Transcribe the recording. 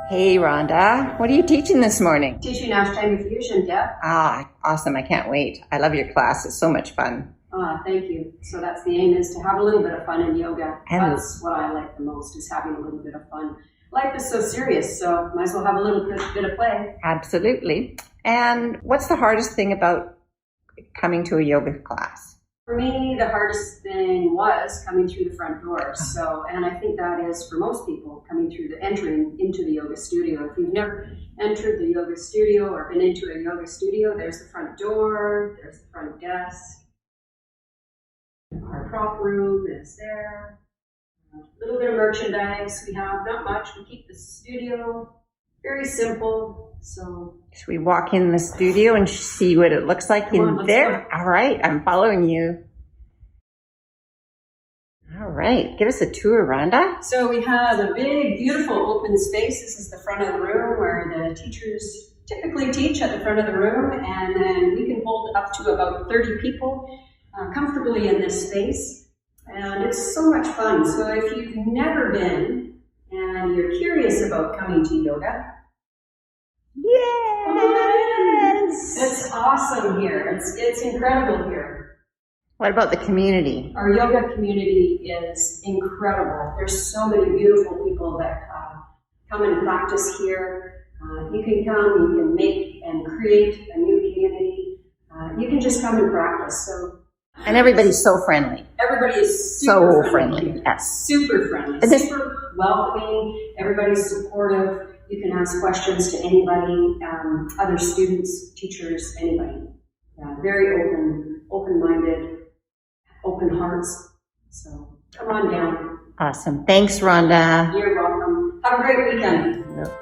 Hey Rhonda, what are you teaching this morning? Teaching Hashtag Fusion, Deb. Awesome. I can't wait. I love your class. It's so much fun. Thank you. So that's the aim, is to have a little bit of fun in yoga. And that's what I like the most, is having a little bit of fun. Life is so serious, so might as well have a little bit of play. Absolutely. And what's the hardest thing about coming to a yoga class? For me, the hardest thing was coming through the front door. And I think that is for most people, entering into the yoga studio. If you've never entered the yoga studio or been into a yoga studio, there's the front door, there's the front desk. Our prop room is there. A little bit of merchandise we have, not much. We keep the studio very simple. So we walk in the studio and see what it looks like in there? All right, I'm following you. All right, give us a tour, Rhonda. So we have a big, beautiful open space. This is the front of the room where the teachers typically teach, at the front of the room, and then we can hold up to about 30 people comfortably in this space. And it's so much fun. So if you've never been and you're curious about coming to yoga, yes! It's awesome here. It's incredible here. What about the community? Our yoga community is incredible. There's so many beautiful people that come and practice here. You can come, you can make and create a new community. You can just come and practice. And everybody's so friendly. Everybody is super friendly. Yes. Super friendly. Super welcoming. Everybody's supportive. You can ask questions to anybody, other students, teachers, anybody. Very open-minded, open hearts. So come on down. Awesome. Thanks, Rhonda. You're welcome. Have a great weekend. Yep.